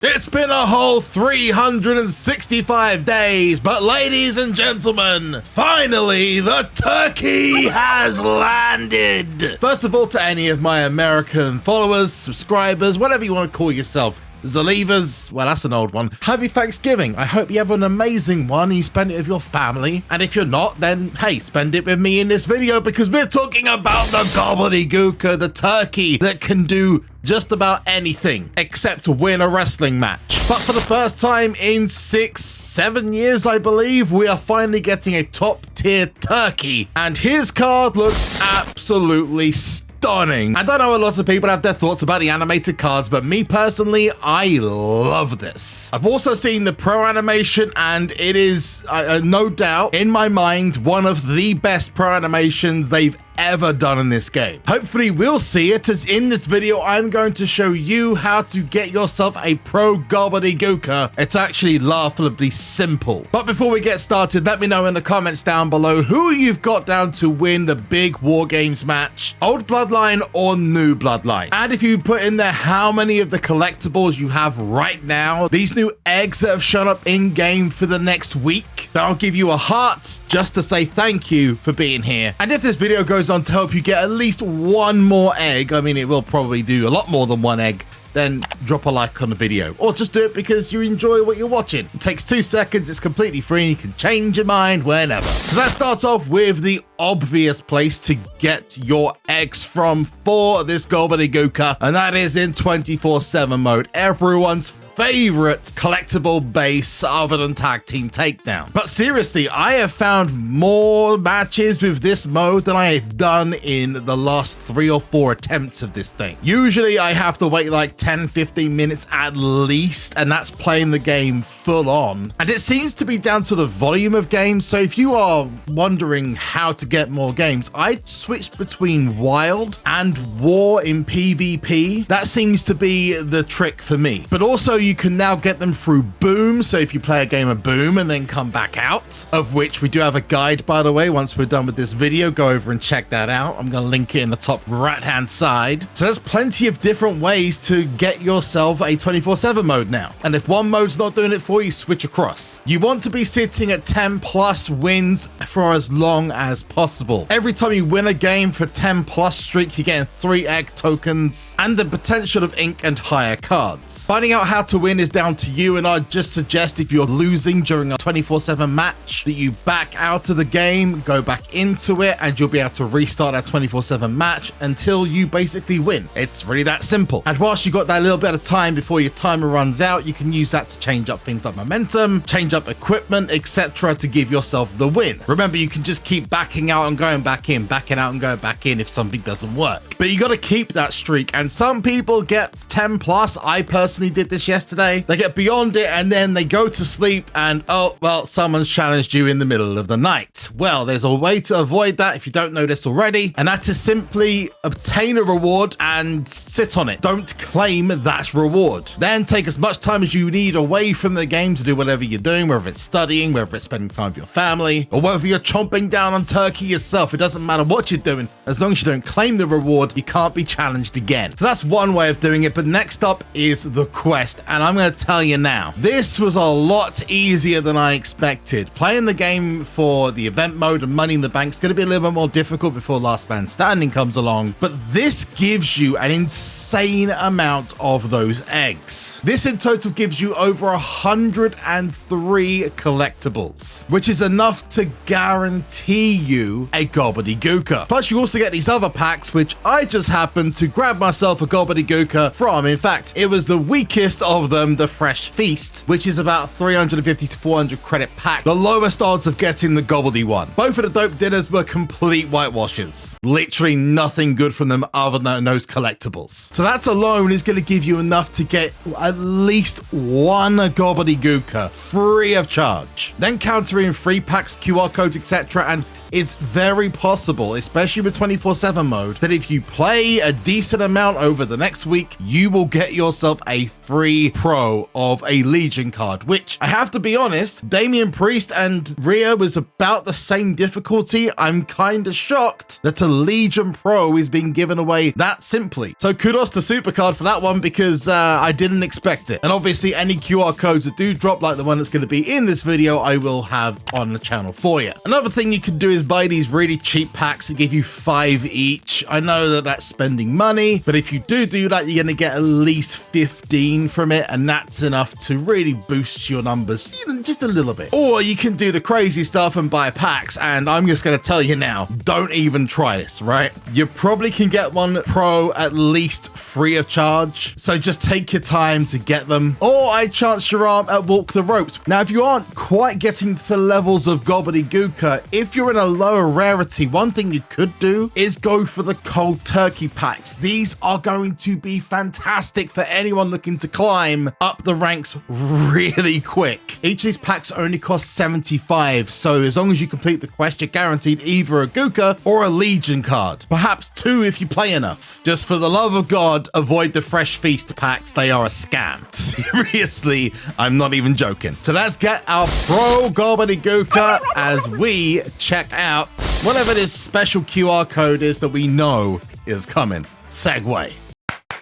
It's been a whole 365 days, but ladies and gentlemen, finally the turkey has landed. First of all, to any of my American followers, subscribers, whatever you want to call yourself, Zalivas, well, that's an old one. Happy Thanksgiving. I hope you have an amazing one and you spend it with your family. And if you're not, then hey, spend it with me in this video because we're talking about the Gobbledy Gooker, the turkey that can do just about anything except win a wrestling match. But for the first time in 6-7 years, I believe, we are finally getting a top tier turkey. And his card looks absolutely stunning. I don't know, a lot of people have their thoughts about the animated cards, but me personally, I love this. I've also seen the pro animation and it is no doubt in my mind one of the best pro animations they've ever done in this game. Hopefully we'll see it, as in this video I'm going to show you how to get yourself a pro Gobbledy Gooker. It's actually laughably simple. But before we get started, let me know in the comments down below who you've got down to win the big War Games match, old bloodline or new bloodline. And if you put in there how many of the collectibles you have right now, these new eggs that have shown up in game for the next week, then I'll give you a heart just to say thank you for being here. And if this video goes on to help you get at least one more egg, I mean, it will probably do a lot more than one egg, then drop a like on the video, or just do it because you enjoy what you're watching. It takes 2 seconds, it's completely free, and you can change your mind whenever. So let's start off with the obvious place to get your eggs from for this Gobbledy Gooker, and that is in 24/7 mode, everyone's favorite collectible base other than Tag Team Takedown. But seriously, I have found more matches with this mode than I have done in the last 3 or 4 attempts of this thing. Usually I have to wait like 10-15 minutes at least, and that's playing the game full on. And it seems to be down to the volume of games, so if you are wondering how to get more games, I switched between Wild and War in PvP. That seems to be the trick for me. But also you can now get them through Boom, so if you play a game of Boom and then come back out, of which we do have a guide, by the way. Once we're done with this video, go over and check that out. I'm going to link it in the top right hand side. So there's plenty of different ways to get yourself a 24/7 mode now, and if one mode's not doing it for you, switch across. You want to be sitting at 10+ wins for as long as possible. Every time you win a game for 10+ streak, you're getting 3 egg tokens and the potential of ink and higher cards. Finding out how to win is down to you, and I'd just suggest if you're losing during a 24/7 match that you back out of the game, go back into it, and you'll be able to restart that 24/7 match until you basically win. It's really that simple. And whilst you got that little bit of time before your timer runs out, you can use that to change up things like momentum, change up equipment, etc. to give yourself the win. Remember, you can just keep backing out and going back in, backing out and going back in if something doesn't work. But you got to keep that streak, and some people get 10+. I personally did this yesterday. They get beyond it and then they go to sleep and, oh, well, someone's challenged you in the middle of the night. Well, there's a way to avoid that if you don't know this already, and that is simply obtain a reward and sit on it. Don't claim that reward. Then take as much time as you need away from the game to do whatever you're doing, whether it's studying, whether it's spending time with your family, or whether you're chomping down on turkey yourself. It doesn't matter what you're doing. As long as you don't claim the reward, you can't be challenged again. So that's one way of doing it. But next up is the quest, and I'm going to tell you now, this was a lot easier than I expected. Playing the game for the event mode and Money in the Bank is going to be a little bit more difficult before Last Man Standing comes along, but this gives you an insane amount of those eggs. This in total gives you over 103 collectibles, which is enough to guarantee you a Gobbledy Gooker. Plus you also get these other packs, which I just happened to grab myself a Gobbledy Gooker from. In fact, it was the weakest of them, the Fresh Feast, which is about 350 to 400 credit pack, the lowest odds of getting the Gobbledy one. Both of the dope dinners were complete whitewashes. Literally nothing good from them other than those collectibles. So that alone is going to give you enough to get at least one Gobbledy Gooker free of charge. Then countering free packs, QR codes, etc. And it's very possible, especially with 24/7 mode, that if you play a decent amount over the next week, you will get yourself a free pro of a Legion card, which I have to be honest, Damian Priest and Rhea was about the same difficulty. I'm kind of shocked that a Legion pro is being given away that simply. So kudos to SuperCard for that one, because I didn't expect it. And obviously any QR codes that do drop, like the one that's going to be in this video, I will have on the channel for you. Another thing you can do is buy these really cheap packs that give you 5 each. I know that that's spending money, but if you do that, you're going to get at least 15 from it, and that's enough to really boost your numbers just a little bit. Or you can do the crazy stuff and buy packs, and I'm just going to tell you now, don't even try this, right? You probably can get one pro at least free of charge, so just take your time to get them. Or I chance your arm at Walk the Ropes. Now, if you aren't quite getting to the levels of Gobbledy Gooker, if you're in a lower rarity, one thing you could do is go for the cold turkey packs. These are going to be fantastic for anyone looking to climb up the ranks really quick. Each of these packs only cost 75, so as long as you complete the quest, you're guaranteed either a Gooker or a Legion card. Perhaps 2 if you play enough. Just for the love of God, avoid the Fresh Feast packs. They are a scam. Seriously, I'm not even joking. So let's get our pro Gobbledy Gooker as we check out whatever this special QR code is that we know is coming. Segue.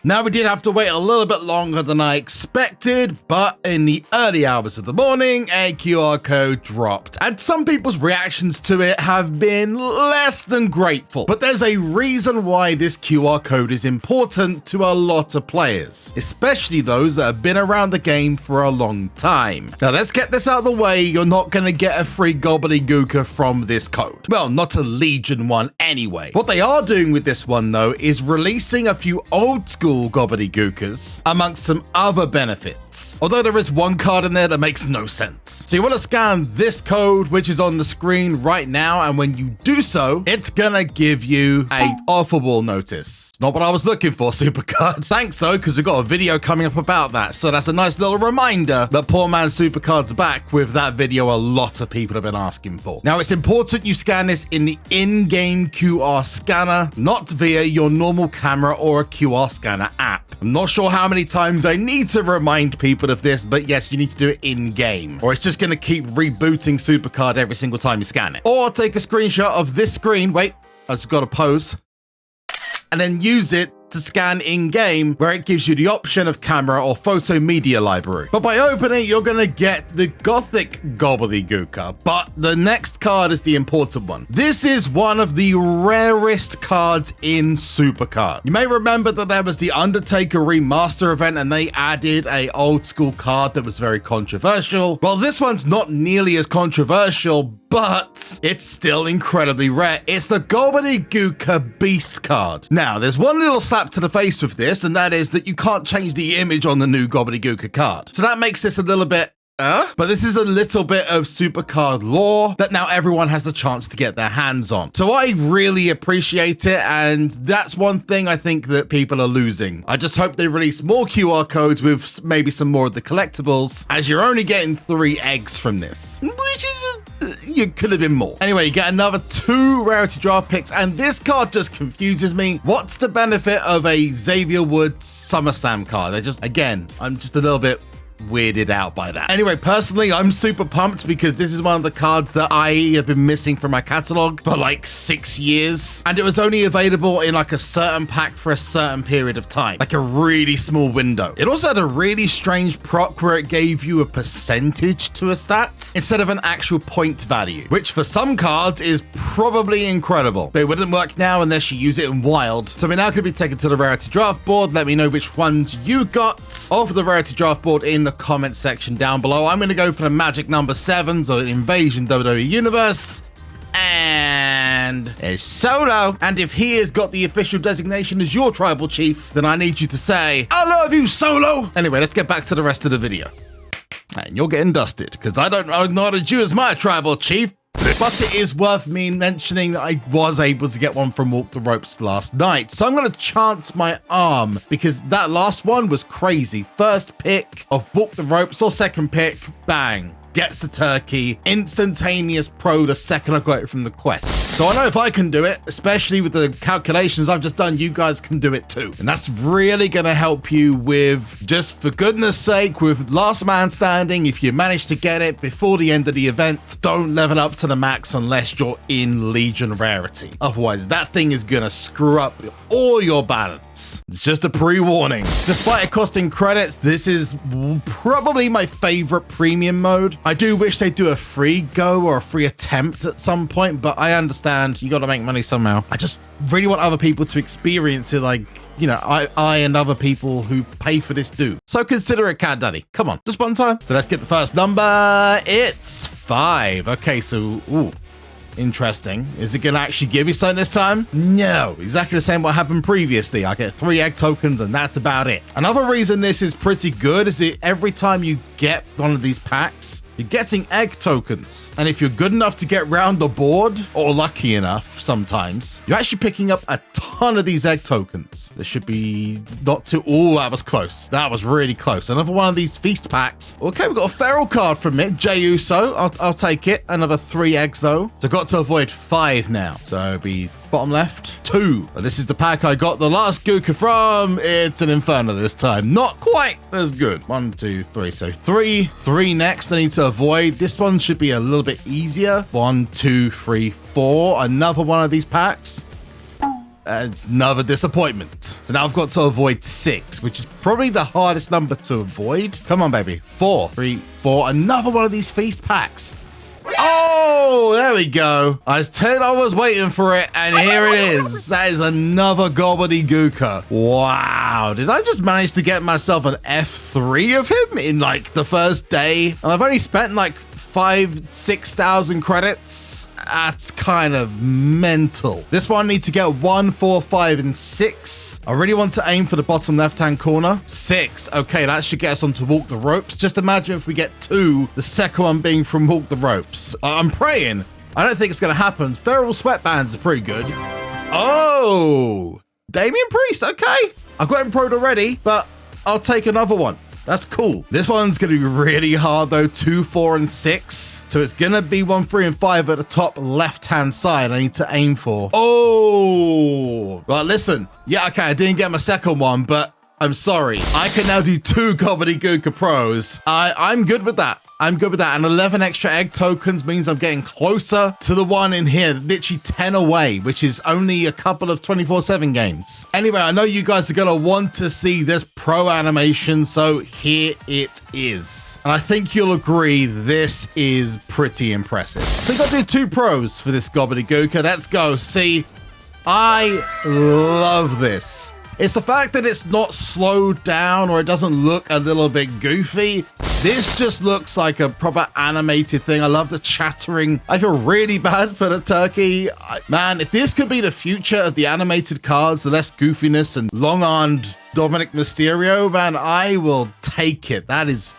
Now, we did have to wait a little bit longer than I expected, but in the early hours of the morning, a QR code dropped, and some people's reactions to it have been less than grateful. But there's a reason why this QR code is important to a lot of players, especially those that have been around the game for a long time. Now, let's get this out of the way. You're not going to get a free Gobbledy Gooker from this code. Well, not a Legion one anyway. What they are doing with this one, though, is releasing a few old school Gobbledy Gookers amongst some other benefits. Although there is one card in there that makes no sense. So you want to scan this code, which is on the screen right now, and when you do so, it's gonna give you a Offerwall notice. Not what I was looking for, SuperCard. Thanks though, because we've got a video coming up about that. So that's a nice little reminder that poor man SuperCard's back with that video a lot of people have been asking for. Now, it's important you scan this in the in-game QR scanner, not via your normal camera or a QR scanner app. I'm not sure how many times I need to remind people of this, but yes, you need to do it in-game, or it's just going to keep rebooting SuperCard every single time you scan it. Or take a screenshot of this screen. Wait, I just got to pose. And then use it to scan in-game, where it gives you the option of camera or photo media library. But by opening, you're gonna get the Gothic Gobbledy Gooker, but the next card is the important one. This is one of the rarest cards in SuperCard. You may remember that there was the Undertaker Remaster event, and they added a old school card that was very controversial. Well, this one's not nearly as controversial, but it's still incredibly rare. It's the Gobbledy Gooker Beast card. Now, there's one little slap to the face with this, and that is that you can't change the image on the new Gobbledy Gooker card. So that makes this a little bit but this is a little bit of SuperCard lore that now everyone has the chance to get their hands on. So I really appreciate it, and that's one thing I think that people are losing. I just hope they release more QR codes with maybe some more of the collectibles, as you're only getting 3 eggs from this, which is you could have been more. Anyway, you get another 2 rarity draft picks, and this card just confuses me. What's the benefit of a Xavier Woods SummerSlam card? I'm just a little bit weirded out by that. Anyway, personally, I'm super pumped because this is one of the cards that I have been missing from my catalog for like 6 years, and it was only available in like a certain pack for a certain period of time, like a really small window. It also had a really strange proc where it gave you a percentage to a stat instead of an actual point value, which for some cards is probably incredible, but it wouldn't work now unless you use it in wild. So we now could be taken to the rarity draft board. Let me know which ones you got off the rarity draft board in the comment section down below. I'm going to go for the magic number 7s or Invasion WWE Universe, and it's Solo. And if he has got the official designation as your tribal chief, then I need you to say, I love you, Solo. Anyway, let's get back to the rest of the video. And you're getting dusted because I don't acknowledge you as my tribal chief. But it is worth me mentioning that I was able to get one from Walk the Ropes last night. So I'm going to chance my arm because that last one was crazy. First pick of Walk the Ropes or second pick, bang. gets the turkey, instantaneous pro the second I got it from the quest. So I know if I can do it, especially with the calculations I've just done, you guys can do it too. And that's really going to help you with, just for goodness sake, with last man standing. If you manage to get it before the end of the event, don't level up to the max unless you're in Legion Rarity. Otherwise, that thing is going to screw up all your balance. It's just a pre-warning. Despite it costing credits, this is probably my favorite premium mode. I do wish they'd do a free go or a free attempt at some point, but I understand you got to make money somehow. I just really want other people to experience it like, you know, I and other people who pay for this do. So consider it, Cat Daddy. Come on, just one time. So let's get the first number. It's 5. Okay, so, ooh. Interesting. Is it going to actually give me something this time? No. Exactly the same what happened previously. I get 3 egg tokens and that's about it. Another reason this is pretty good is that every time you get one of these packs, you're getting egg tokens. And if you're good enough to get round the board, or lucky enough sometimes, you're actually picking up a ton of these egg tokens. There should be not too... Oh, that was close. That was really close. Another one of these feast packs. Okay, we've got a feral card from it. Jey Uso. I'll take it. Another 3 eggs though. So I've got to avoid 5 now. So it'll be bottom left, 2. This is the pack I got the last Gooker from. It's an Inferno this time. Not quite as good. 1, 2, 3. So 3 next. I need to avoid. This one should be a little bit easier. 1, 2, 3, 4. Another one of these packs. It's another disappointment. So now I've got to avoid 6, which is probably the hardest number to avoid. Come on, baby. 4, 3, 4. Another one of these feast packs. Oh, there we go. I was waiting for it, and here it is. That is another Gobbledy Gooker. Wow. Did I just manage to get myself an F3 of him in like the first day? And I've only spent like 5,000-6,000 credits. That's kind of mental. This one needs to get 1, 4, 5, and 6. I really want to aim for the bottom left-hand corner. 6. Okay, that should get us onto Walk the Ropes. Just imagine if we get 2, the second one being from Walk the Ropes. I'm praying. I don't think it's going to happen. Feral Sweatbands are pretty good. Oh, Damian Priest. Okay. I've got him pro'd already, but I'll take another one. That's cool. This one's going to be really hard though. 2, 4, and 6. So it's going to be 1, 3, and 5 at the top left-hand side I need to aim for. Oh, well, listen. Yeah, okay, I didn't get my second one, but I'm sorry. I can now do 2 Gobbledy Gooker Pros. I'm good with that. I'm good with that. And 11 extra egg tokens means I'm getting closer to the one in here, literally 10 away, which is only a couple of 24/7 games. Anyway, I know you guys are going to want to see this pro animation, so here it is. And I think you'll agree this is pretty impressive. I think I'll do 2 pros for this Gobbledy Gooker. Let's go. See, I love this. It's the fact that it's not slowed down or it doesn't look a little bit goofy. This just looks like a proper animated thing. I love the chattering. I feel really bad for the turkey. Man, if this could be the future of the animated cards, the less goofiness and long-armed Dominic Mysterio, man, I will take it. That is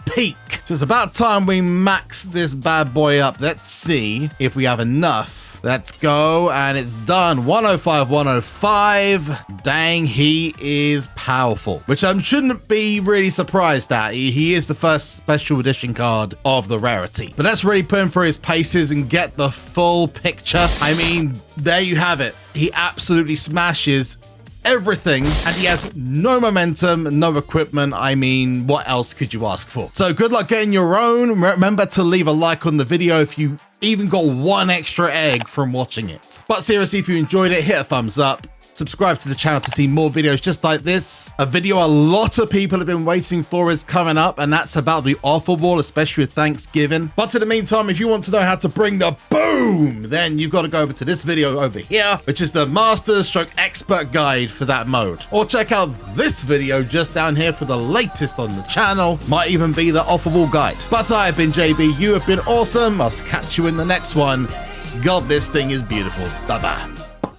peak. So it's about time we max this bad boy up. Let's see if we have enough. Let's go, and it's done. 105, 105. Dang, he is powerful, which I shouldn't be really surprised at. He is the first special edition card of the Rarity. But let's really put him through his paces and get the full picture. I mean, there you have it. He absolutely smashes everything, and he has no momentum, no equipment. I mean, what else could you ask for? So good luck getting your own. Remember to leave a like on the video if you even got 1 extra egg from watching it. But seriously, if you enjoyed it, hit a thumbs up. Subscribe to the channel to see more videos just like this. A video a lot of people have been waiting for is coming up, and that's about the Offerwall, especially with Thanksgiving. But in the meantime, if you want to know how to bring the boom, then you've got to go over to this video over here, which is the Master Stroke Expert Guide for that mode. Or check out this video just down here for the latest on the channel. Might even be the Offerwall guide. But I have been JB. You have been awesome. I'll catch you in the next one. God, this thing is beautiful. Bye-bye.